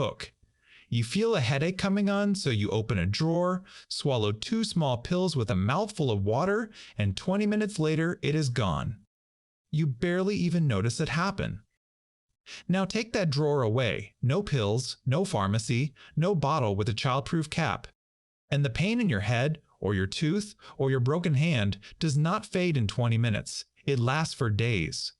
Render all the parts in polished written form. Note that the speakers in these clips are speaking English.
hook. You feel a headache coming on, so you open a drawer, swallow 2 small pills with a mouthful of water, and 20 minutes later it is gone. You barely even notice it happen. Now take that drawer away, no pills, no pharmacy, no bottle with a childproof cap, and the pain in your head, or your tooth, or your broken hand does not fade in 20 minutes. It lasts for days.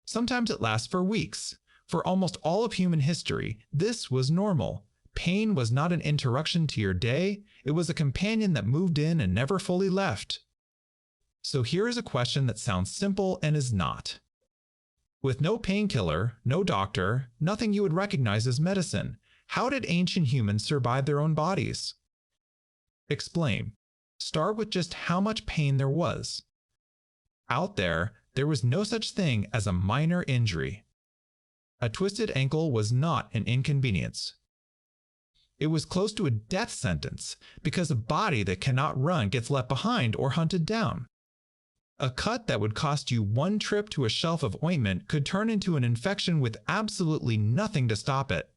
Sometimes it lasts for weeks. For almost all of human history, this was normal. Pain was not an interruption to your day, it was a companion that moved in and never fully left. So here is a question that sounds simple and is not. With no painkiller, no doctor, nothing you would recognize as medicine, how did ancient humans survive their own bodies? Explain. Start with just how much pain there was. Out there was no such thing as a minor injury. A twisted ankle was not an inconvenience. It was close to a death sentence because a body that cannot run gets left behind or hunted down. A cut that would cost you 1 trip to a shelf of ointment could turn into an infection with absolutely nothing to stop it.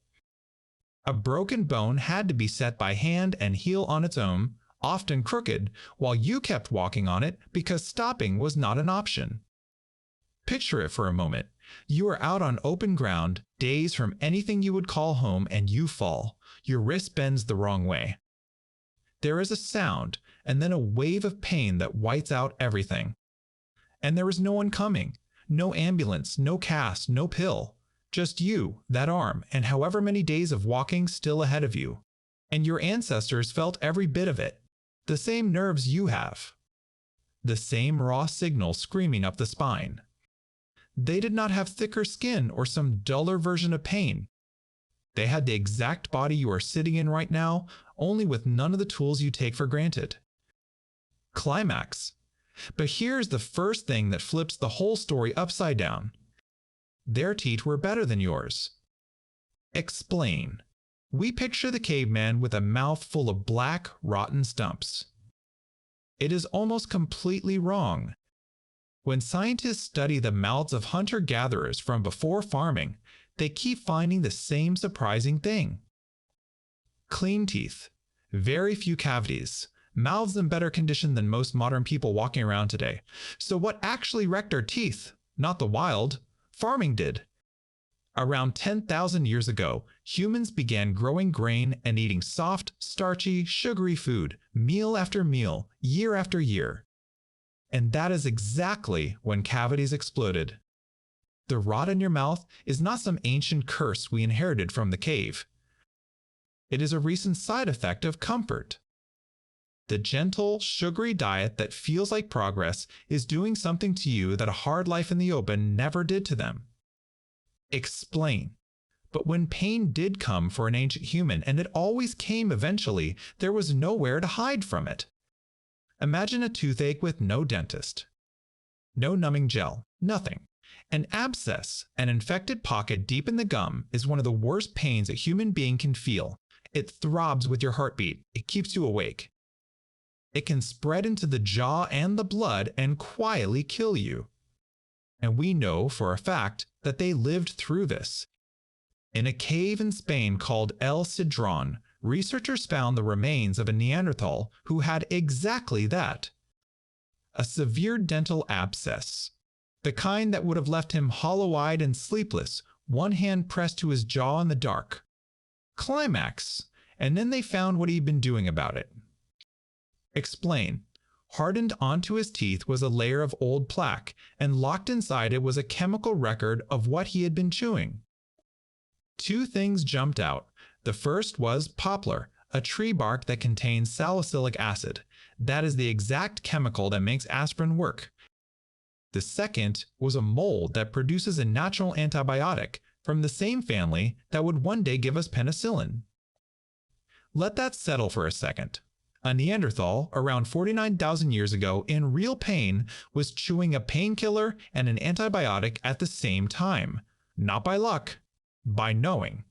A broken bone had to be set by hand and heal on its own, often crooked, while you kept walking on it because stopping was not an option. Picture it for a moment. You are out on open ground, days from anything you would call home, and you fall. Your wrist bends the wrong way. There is a sound, and then a wave of pain that whites out everything. And there is no one coming. No ambulance, no cast, no pill. Just you, that arm, and however many days of walking still ahead of you. And your ancestors felt every bit of it. The same nerves you have. The same raw signal screaming up the spine. They did not have thicker skin or some duller version of pain. They had the exact body you are sitting in right now, only with none of the tools you take for granted. Climax. But here's the first thing that flips the whole story upside down. Their teeth were better than yours. Explain. We picture the caveman with a mouth full of black, rotten stumps. It is almost completely wrong. When scientists study the mouths of hunter-gatherers from before farming, they keep finding the same surprising thing. Clean teeth, very few cavities, mouths in better condition than most modern people walking around today. So what actually wrecked our teeth? Not the wild, farming did. Around 10,000 years ago, humans began growing grain and eating soft, starchy, sugary food, meal after meal, year after year. And that is exactly when cavities exploded. The rot in your mouth is not some ancient curse we inherited from the cave. It is a recent side effect of comfort. The gentle, sugary diet that feels like progress is doing something to you that a hard life in the open never did to them. Explain. But when pain did come for an ancient human, and it always came eventually, there was nowhere to hide from it. Imagine a toothache with no dentist. No numbing gel, nothing. An abscess, an infected pocket deep in the gum, is one of the worst pains a human being can feel. It throbs with your heartbeat. It keeps you awake. It can spread into the jaw and the blood and quietly kill you. And we know for a fact that they lived through this. In a cave in Spain called El Sidrón, researchers found the remains of a Neanderthal who had exactly that. A severe dental abscess. The kind that would have left him hollow-eyed and sleepless, one hand pressed to his jaw in the dark. Climax. And then they found what he'd been doing about it. Explain. Hardened onto his teeth was a layer of old plaque, and locked inside it was a chemical record of what he had been chewing. 2 things jumped out. The first was poplar, a tree bark that contains salicylic acid. That is the exact chemical that makes aspirin work. The second was a mold that produces a natural antibiotic from the same family that would one day give us penicillin. Let that settle for a second. A Neanderthal, around 49,000 years ago, in real pain, was chewing a painkiller and an antibiotic at the same time. Not by luck, by knowing.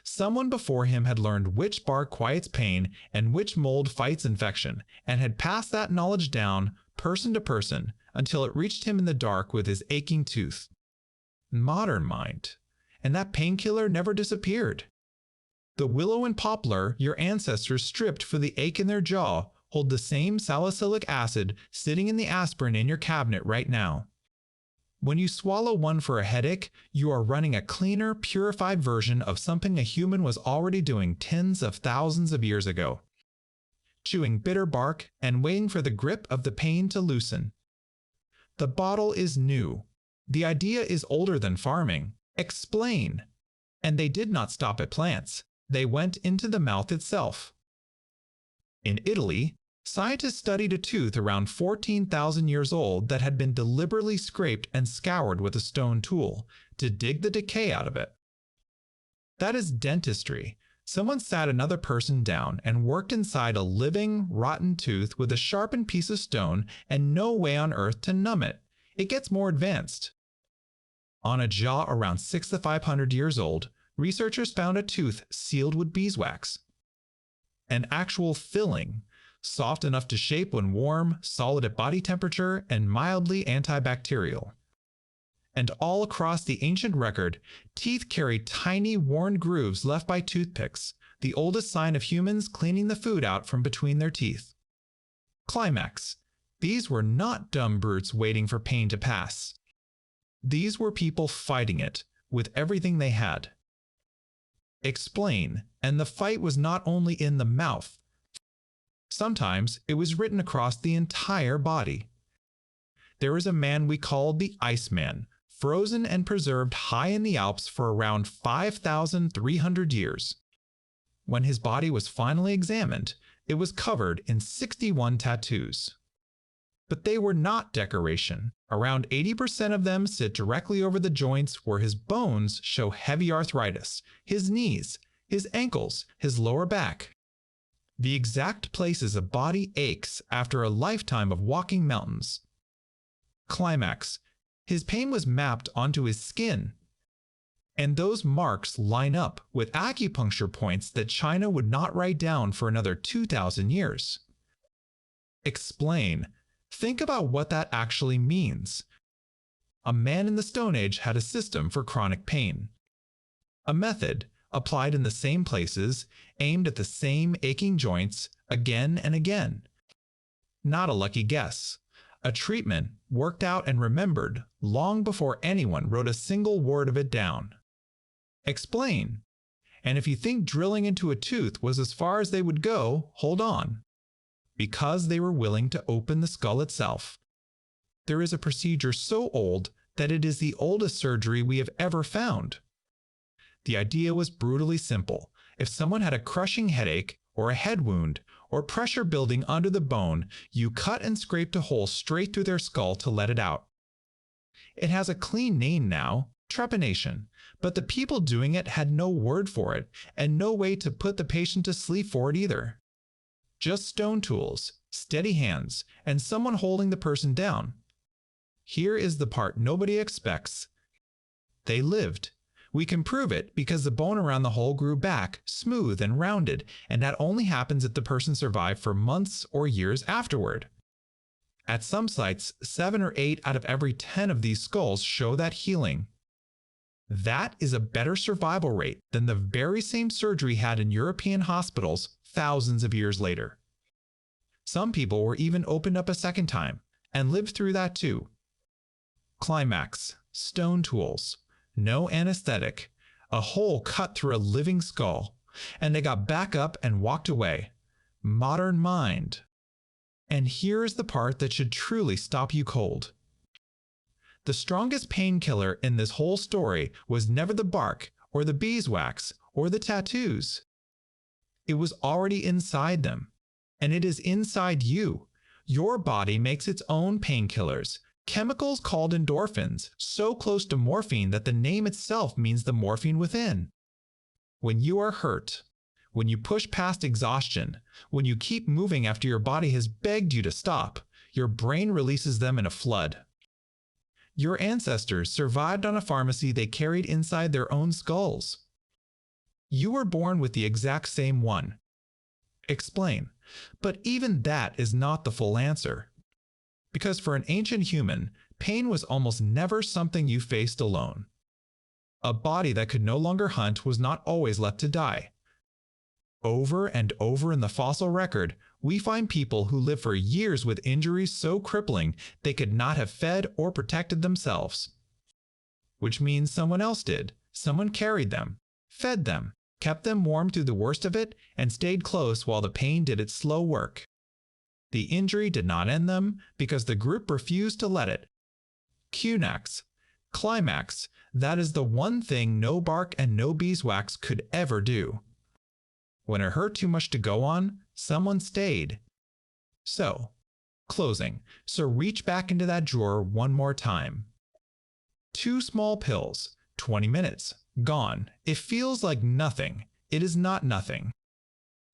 Someone before him had learned which bark quiets pain and which mold fights infection, and had passed that knowledge down, person to person, until it reached him in the dark with his aching tooth. Modern mind. and that painkiller never disappeared. The willow and poplar your ancestors stripped for the ache in their jaw hold the same salicylic acid sitting in the aspirin in your cabinet right now. When you swallow one for a headache, you are running a cleaner, purified version of something a human was already doing tens of thousands of years ago. Chewing bitter bark and waiting for the grip of the pain to loosen. The bottle is new. The idea is older than farming. Explain. And they did not stop at plants. They went into the mouth itself. In Italy, scientists studied a tooth around 14,000 years old that had been deliberately scraped and scoured with a stone tool to dig the decay out of it. That is dentistry. Someone sat another person down and worked inside a living, rotten tooth with a sharpened piece of stone and no way on earth to numb it. It gets more advanced. On a jaw around 6 to 500 years old, researchers found a tooth sealed with beeswax. An actual filling, soft enough to shape when warm, solid at body temperature, and mildly antibacterial. And all across the ancient record, teeth carry tiny worn grooves left by toothpicks, the oldest sign of humans cleaning the food out from between their teeth. Climax. These were not dumb brutes waiting for pain to pass. These were people fighting it with everything they had. Explain, and the fight was not only in the mouth. Sometimes it was written across the entire body. There is a man we call the Iceman, frozen and preserved high in the Alps for around 5,300 years. When his body was finally examined, it was covered in 61 tattoos. But they were not decoration. Around 80% of them sit directly over the joints where his bones show heavy arthritis, his knees, his ankles, his lower back. The exact places a body aches after a lifetime of walking mountains. Climax. His pain was mapped onto his skin. And those marks line up with acupuncture points that China would not write down for another 2,000 years. Explain. Think about what that actually means. A man in the Stone Age had a system for chronic pain. A method, applied in the same places, aimed at the same aching joints again and again. Not a lucky guess. A treatment worked out and remembered long before anyone wrote a single word of it down. Explain. And if you think drilling into a tooth was as far as they would go, hold on. Because they were willing to open the skull itself. There is a procedure so old that it is the oldest surgery we have ever found. The idea was brutally simple. If someone had a crushing headache, or a head wound, or pressure building under the bone, you cut and scraped a hole straight through their skull to let it out. It has a clean name now, trepanation, but the people doing it had no word for it, and no way to put the patient to sleep for it either. Just stone tools, steady hands, and someone holding the person down. Here is the part nobody expects. They lived. We can prove it because the bone around the hole grew back, smooth and rounded, and that only happens if the person survived for months or years afterward. At some sites, 7 or 8 out of every 10 of these skulls show that healing. That is a better survival rate than the very same surgery had in European hospitals thousands of years later. Some people were even opened up a second time and lived through that too. Climax. Stone tools. No anesthetic. A hole cut through a living skull. And they got back up and walked away. Modern mind. And here is the part that should truly stop you cold. The strongest painkiller in this whole story was never the bark, or the beeswax, or the tattoos. It was already inside them. And it is inside you. Your body makes its own painkillers, chemicals called endorphins, so close to morphine that the name itself means the morphine within. When you are hurt, when you push past exhaustion, when you keep moving after your body has begged you to stop, your brain releases them in a flood. Your ancestors survived on a pharmacy they carried inside their own skulls. You were born with the exact same one. Explain. But even that is not the full answer. Because for an ancient human, pain was almost never something you faced alone. A body that could no longer hunt was not always left to die. Over and over in the fossil record, we find people who lived for years with injuries so crippling they could not have fed or protected themselves. Which means someone else did. Someone carried them, fed them, kept them warm through the worst of it, and stayed close while the pain did its slow work. The injury did not end them because the group refused to let it. Qnax, climax, that is the one thing no bark and no beeswax could ever do. When it hurt too much to go on, someone stayed. So, closing, so reach back into that drawer one more time. 2 small pills, 20 minutes, gone. It feels like nothing. It is not nothing.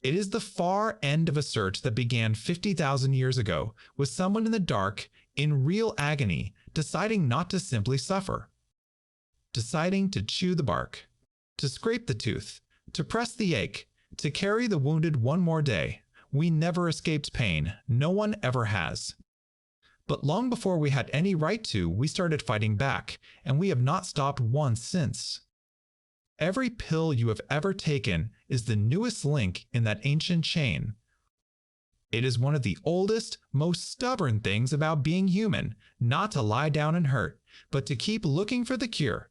It is the far end of a search that began 50,000 years ago with someone in the dark, in real agony, deciding not to simply suffer. Deciding to chew the bark, to scrape the tooth, to press the ache, to carry the wounded one more day. We never escaped pain. No one ever has. But long before we had any right to, we started fighting back, and we have not stopped once since. Every pill you have ever taken is the newest link in that ancient chain. It is one of the oldest, most stubborn things about being human, not to lie down and hurt, but to keep looking for the cure,